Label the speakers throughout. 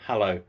Speaker 1: Hello,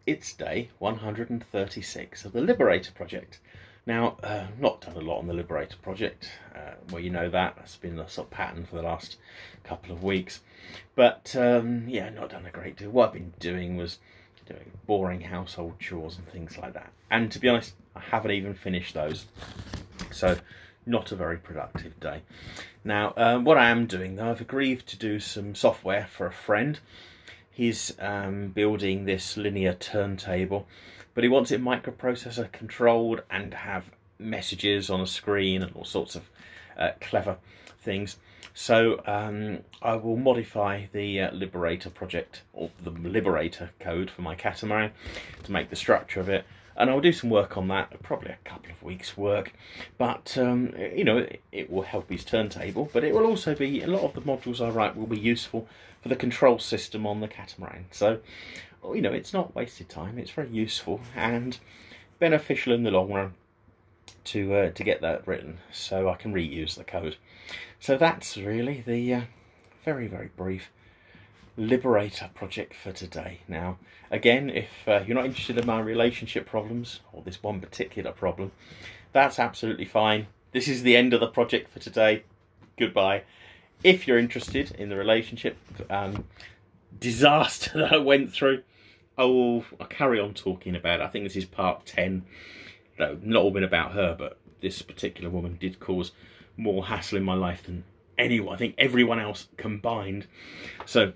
Speaker 1: it's day 136 of the Liberator project. Now, not done a lot on the Liberator project, well, you know that's been the sort of pattern for the last couple of weeks. But yeah, not done a great deal. What I've been doing was doing boring household chores and things like that. And to be honest, I haven't even finished those. So, not a very productive day. Now, what I am doing though, I've agreed to do some software for a friend. He's building this linear turntable, but he wants it microprocessor controlled and have messages on a screen and all sorts of clever things. So I will modify the Liberator project, or the Liberator code for my catamaran to make the structure of it. And I'll do some work on that, probably a couple of weeks' work. But, you know, it will help his turntable. But it will also be, a lot of the modules I write will be useful for the control system on the catamaran. So, you know, it's not wasted time. It's very useful and beneficial in the long run to get that written, so I can reuse the code. So that's really the very, very brief Liberator project for today. Now, again, if you're not interested in my relationship problems, or this one particular problem, that's absolutely fine. This is the end of the project for today. Goodbye. If you're interested in the relationship disaster that I went through, I'll carry on talking about it. I think this is part 10. No, not all been about her, but this particular woman did cause more hassle in my life than anyone, I think everyone else combined. So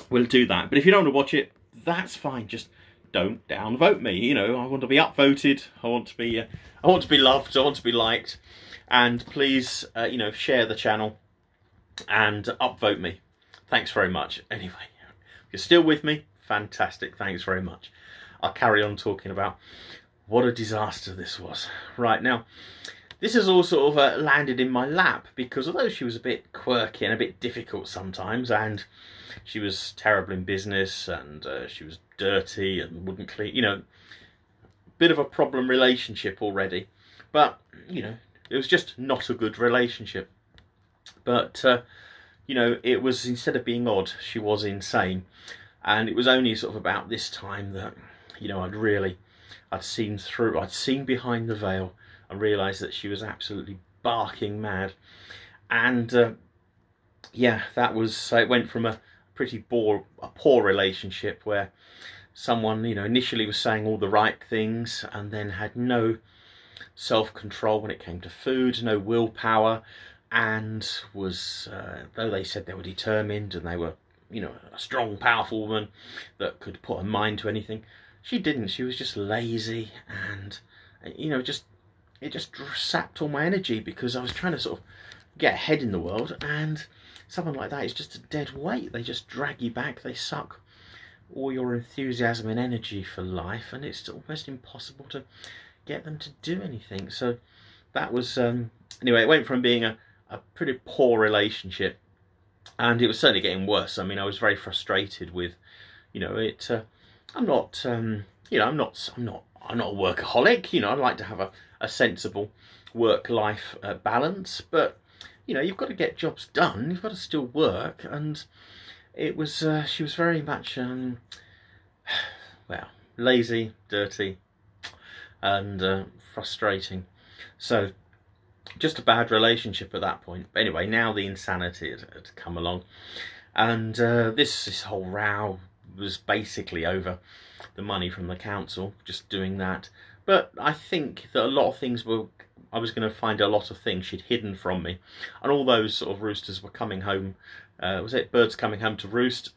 Speaker 1: we'll do that. But if you don't want to watch it, that's fine. Just don't downvote me. You know, I want to be upvoted. I want to be loved. I want to be liked. And please, you know, share the channel and upvote me. Thanks very much. Anyway, if you're still with me, fantastic. Thanks very much. I'll carry on talking about what a disaster this was. Right, now, this has all sort of landed in my lap because although she was a bit quirky and a bit difficult sometimes, and she was terrible in business, and she was dirty and wouldn't clean, you know, bit of a problem relationship already. But, you know, it was just not a good relationship. But, you know, it was, instead of being odd, she was insane. And it was only sort of about this time that, you know, I'd seen behind the veil and realised that she was absolutely barking mad. And, yeah, that was, it went from a pretty poor relationship where someone, you know, initially was saying all the right things and then had no self-control when it came to food, no willpower, and was, though they said they were determined and they were, you know, a strong, powerful woman that could put her mind to anything, she didn't. She was just lazy, and, you know, it just sapped all my energy because I was trying to sort of get ahead in the world, and someone like that is just a dead weight. They just drag you back. They suck all your enthusiasm and energy for life, and it's almost impossible to get them to do anything. So that was, anyway, it went from being a pretty poor relationship, and it was certainly getting worse. I mean, I was very frustrated with, you know, it. I'm not, you know, I'm not a workaholic. You know, I'd like to have a sensible work-life balance, but you know, you've got to get jobs done. You've got to still work, and it was. She was very much, well, lazy, dirty, and frustrating. So, just a bad relationship at that point. But anyway, now the insanity had come along, and this whole row was basically over the money from the council, just doing that. But I think that a lot of things I was going to find a lot of things she'd hidden from me, and all those sort of roosters were coming home, birds coming home to roost.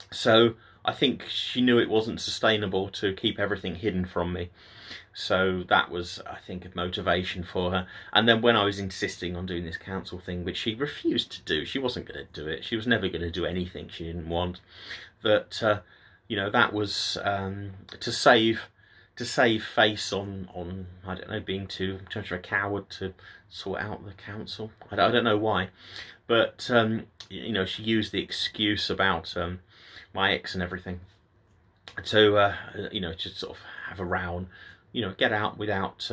Speaker 1: So I think she knew it wasn't sustainable to keep everything hidden from me. So that was, I think, a motivation for her. And then when I was insisting on doing this council thing, which she refused to do, she wasn't going to do it. She was never going to do anything she didn't want. That, you know, that was to save face on I don't know, being too much of a coward to sort out the council. I don't know why, but you know, she used the excuse about my ex and everything to you know, just sort of have a row and, you know, get out without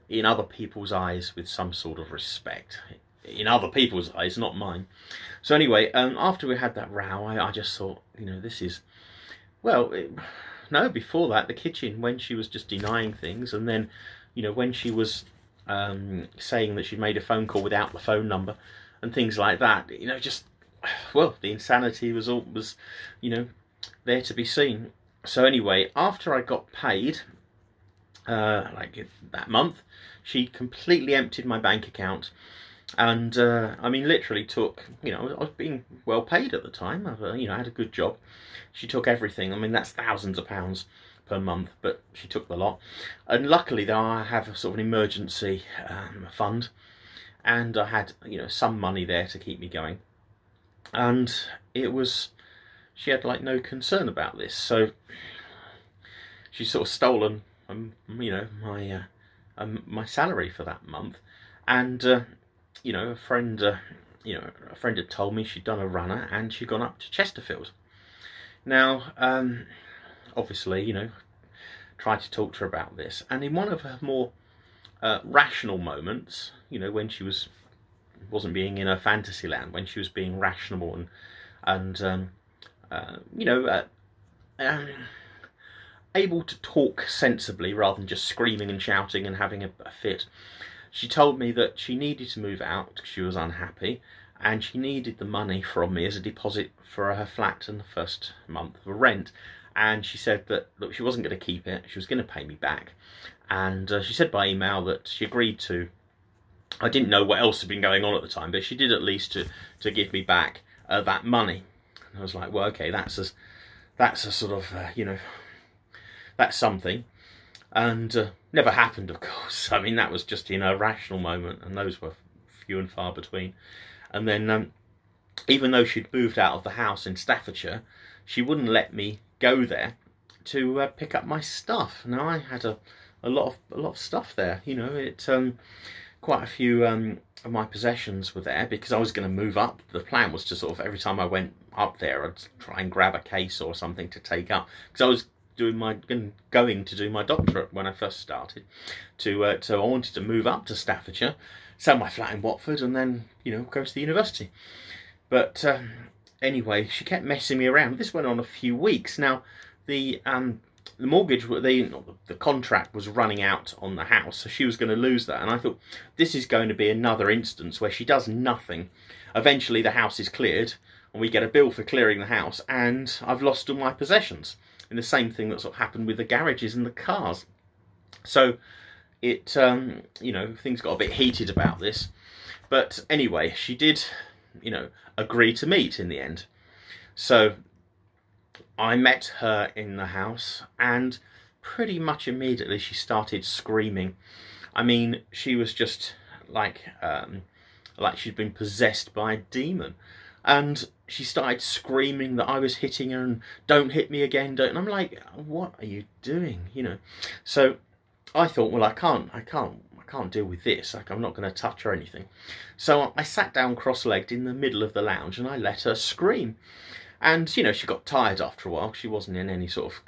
Speaker 1: in other people's eyes with some sort of respect. In other people's eyes, not mine. So anyway, after we had that row, I just thought, you know, this is Well, no, before that, the kitchen, when she was just denying things, and then, when she was saying that she'd made a phone call without the phone number and things like that, just, well, the insanity was there to be seen. So anyway, after I got paid, like that month, she completely emptied my bank account. And I mean, literally took, I was being well paid at the time. I had a good job. She took everything. I mean, that's thousands of pounds per month, but she took the lot. And luckily, though, I have a sort of an emergency fund, and I had, some money there to keep me going. And she had like no concern about this. So she's sort of stolen, my salary for that month, and a friend had told me she'd done a runner and she'd gone up to Chesterfield. Now, obviously, tried to talk to her about this, and in one of her more rational moments, when she wasn't being in her fantasy land, when she was being rational and able to talk sensibly rather than just screaming and shouting and having a fit, she told me that she needed to move out because she was unhappy, and she needed the money from me as a deposit for her flat and the first month of rent. And she said that, look, she wasn't going to keep it, she was going to pay me back. And she said by email that she agreed to, I didn't know what else had been going on at the time, but she did at least to give me back that money. And I was like, well, okay, that's a sort of, that's something. And never happened, of course. I mean, that was just in a rational moment, and those were few and far between. And then, even though she'd moved out of the house in Staffordshire, she wouldn't let me go there to pick up my stuff. Now, I had a lot of stuff there. Quite a few of my possessions were there because I was going to move up. The plan was to sort of, every time I went up there, I'd try and grab a case or something to take up, because I was going to do my doctorate when I first started. So I wanted to move up to Staffordshire, sell my flat in Watford, and then go to the university. But anyway, she kept messing me around. This went on a few weeks. Now the mortgage, the contract was running out on the house, so she was going to lose that. And I thought, this is going to be another instance where she does nothing. Eventually, the house is cleared, and we get a bill for clearing the house, and I've lost all my possessions. And the same thing that sort of happened with the garages and the cars. So it, things got a bit heated about this. But anyway, she did, agree to meet in the end. So I met her in the house, and pretty much immediately she started screaming. I mean, she was just like she'd been possessed by a demon. And she started screaming that I was hitting her and don't hit me again, don't. And I'm like, what are you doing? So I thought, well, I can't deal with this. Like, I'm not going to touch her or anything. So I sat down cross-legged in the middle of the lounge and I let her scream. And, she got tired after a while. She wasn't in any sort of,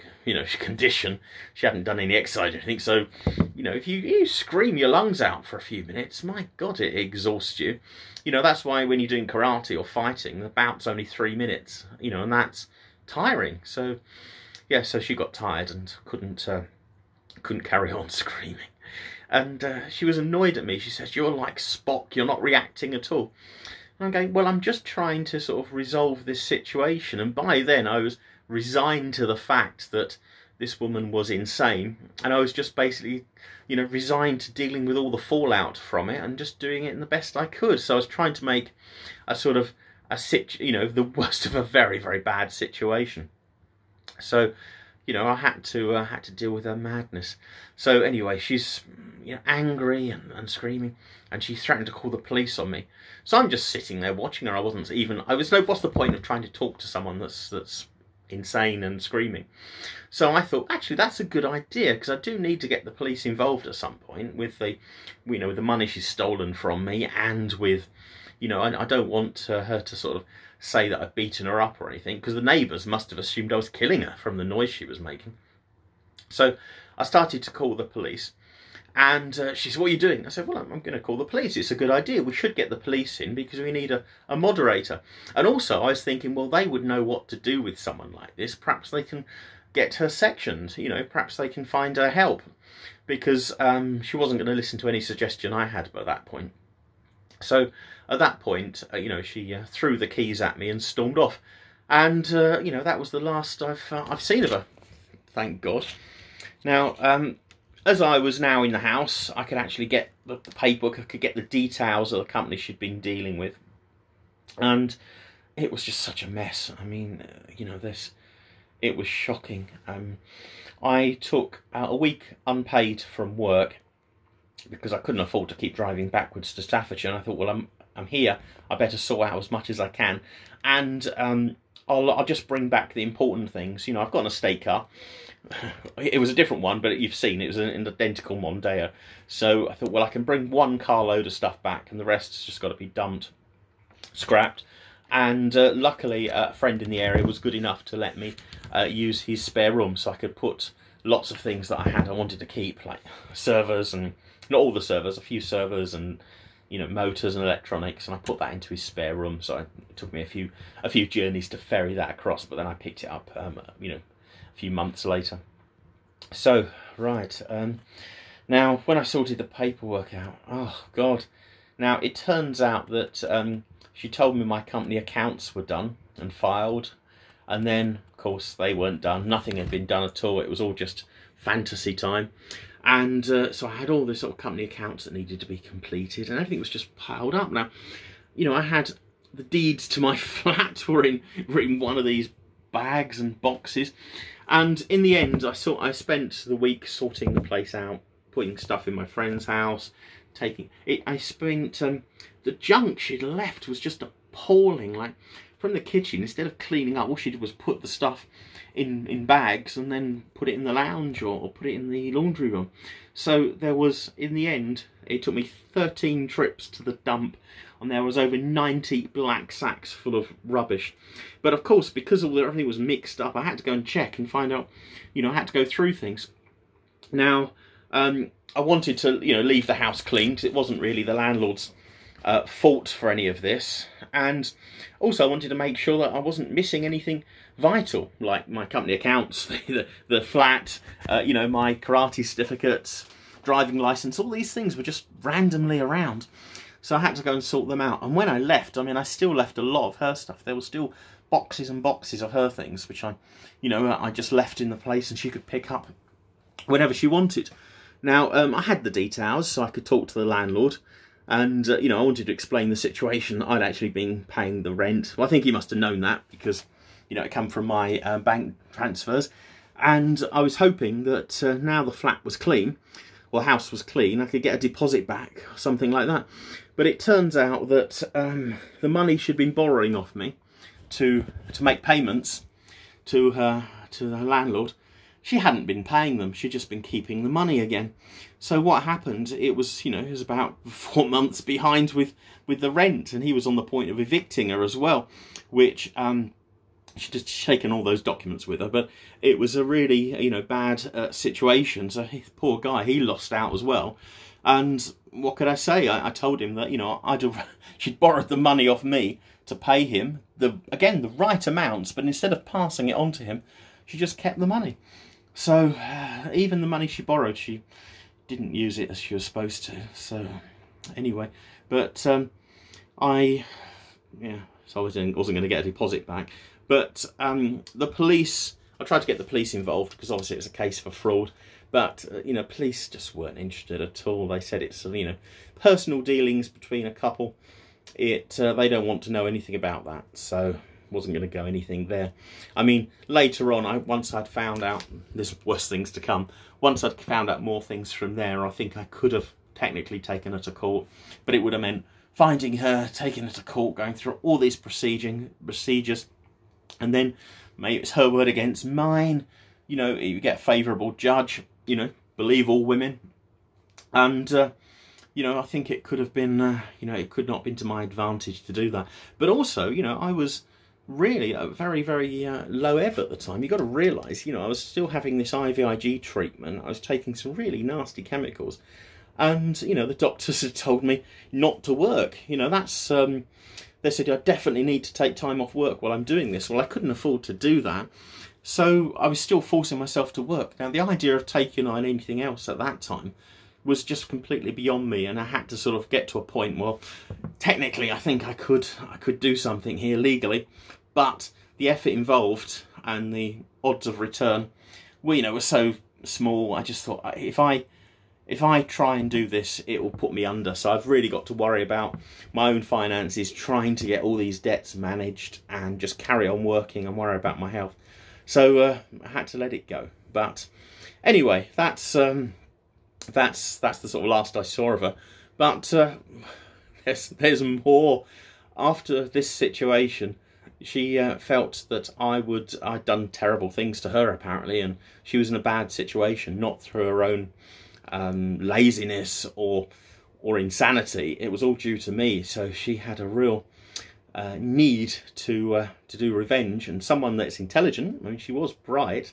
Speaker 1: condition. She hadn't done any exercise or anything. So, if you scream your lungs out for a few minutes, my God, it exhausts you. That's why when you're doing karate or fighting, the bout's only 3 minutes, and that's tiring. So, yeah, so she got tired and couldn't carry on screaming. And she was annoyed at me. She says, you're like Spock, you're not reacting at all. And I'm going, well, I'm just trying to sort of resolve this situation. And by then I was resigned to the fact that this woman was insane. And I was just basically, resigned to dealing with all the fallout from it and just doing it in the best I could. So I was trying to make a sort of the worst of a very, very bad situation. So, I had to deal with her madness. So anyway, she's angry and screaming, and she threatened to call the police on me. So I'm just sitting there watching her. What's the point of trying to talk to someone that's insane and screaming? So I thought, actually, that's a good idea, because I do need to get the police involved at some point with the money she's stolen from me, and with, I don't want her to sort of say that I've beaten her up or anything, because the neighbours must have assumed I was killing her from the noise she was making. So I started to call the police, And she said, what are you doing? I said, well, I'm going to call the police. It's a good idea. We should get the police in because we need a moderator. And also I was thinking, well, they would know what to do with someone like this. Perhaps they can get her sectioned, you know, perhaps they can find her help. Because she wasn't going to listen to any suggestion I had at that point. So at that point, you know, she threw the keys at me and stormed off. And, you know, that was the last I've seen of her. Thank God. Now, as I was now in the house, I could actually get the paperwork, I could get the details of the company she'd been dealing with. And it was just such a mess. I mean, you know, it was shocking. I took a week unpaid from work because I couldn't afford to keep driving backwards to Staffordshire. And I thought, well, I'm here, I better sort out as much as I can. And I'll just bring back the important things. You know, I've got an estate car. It was a different one, but you've seen it was an identical Mondeo. So I thought, well, I can bring one carload of stuff back and the rest's just got to be dumped, scrapped. And luckily a friend in the area was good enough to let me use his spare room, so I could put lots of things that I wanted to keep, like servers, and not all the servers, a few servers, and you know, motors and electronics, and I put that into his spare room. So it took me a few journeys to ferry that across, but then I picked it up you know, a few months later. So right, now when I sorted the paperwork out, oh God, now it turns out that she told me my company accounts were done and filed, and then of course they weren't done. Nothing had been done at all. It was all just fantasy time. And so I had all the sort of company accounts that needed to be completed, and everything was just piled up. Now, you know, I had the deeds to my flat were in one of these bags and boxes, and in the end, I spent the week sorting the place out, putting stuff in my friend's house, taking it. I spent the junk she'd left was just appalling. Like from the kitchen, instead of cleaning up, all she did was put the stuff in bags and then put it in the lounge or put it in the laundry room. So there was, in the end, it took me 13 trips to the dump, and there was over 90 black sacks full of rubbish. But of course, because everything was mixed up, I had to go and check and find out, you know, I had to go through things. Now, I wanted to, you know, leave the house clean, because it wasn't really the landlord's fault for any of this. And also I wanted to make sure that I wasn't missing anything vital, like my company accounts, the flat, you know, my karate certificates, driving license. All these things were just randomly around, so I had to go and sort them out. And when I left, I mean, I still left a lot of her stuff. There were still boxes and boxes of her things, which I just left in the place, and she could pick up whenever she wanted. Now, I had the details, so I could talk to the landlord. And, you know, I wanted to explain the situation. I'd actually been paying the rent. Well, I think he must have known that because, you know, it came from my bank transfers. And I was hoping that now the flat was clean, or the house was clean, I could get a deposit back, or something like that. But it turns out that the money she'd been borrowing off me to make payments to the landlord, she hadn't been paying them. She'd just been keeping the money again. So what happened, it was, you know, it was about 4 months behind with the rent, and he was on the point of evicting her as well, which she'd just taken all those documents with her. But it was a really, you know, bad situation. So poor guy, he lost out as well. And what could I say? I told him that, you know, she'd borrowed the money off me to pay him, the right amounts, but instead of passing it on to him, she just kept the money. So even the money she borrowed, she didn't use it as she was supposed to. So anyway, but so I wasn't going to get a deposit back. But the police, I tried to get the police involved because obviously it's a case for fraud. But you know, police just weren't interested at all. They said it's, you know, personal dealings between a couple. They don't want to know anything about that. So wasn't going to go anything there. I mean, later on, once I'd found out, there's worse things to come, once I'd found out more things from there, I think I could have technically taken her to court, but it would have meant finding her, taking her to court, going through all these procedures, and then maybe it's her word against mine. You know, you get a favourable judge, you know, believe all women, and you know, I think it could have been, you know, it could not have been to my advantage to do that. But also, you know, I was really very, very low ebb at the time. You've got to realise, you know, I was still having this IVIG treatment. I was taking some really nasty chemicals. And, you know, the doctors had told me not to work. You know, that's... they said, I definitely need to take time off work while I'm doing this. Well, I couldn't afford to do that. So I was still forcing myself to work. Now, the idea of taking on anything else at that time was just completely beyond me, and I had to sort of get to a point, well, technically I think I could do something here legally, but the effort involved and the odds of return, well, you know, were so small. I just thought, if I try and do this, it will put me under. So I've really got to worry about my own finances, trying to get all these debts managed and just carry on working and worry about my health. So I had to let it go. But anyway, that's the sort of last I saw of her. But there's more. After this situation, she felt that I'd done terrible things to her, apparently, and she was in a bad situation, not through her own laziness or insanity. It was all due to me. So she had a real need to do revenge, and someone that's intelligent, I mean, she was bright,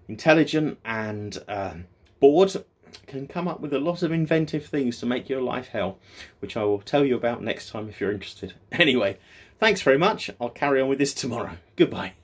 Speaker 1: intelligent and bored, can come up with a lot of inventive things to make your life hell, which I will tell you about next time if you're interested. Anyway, thanks very much. I'll carry on with this tomorrow. Goodbye.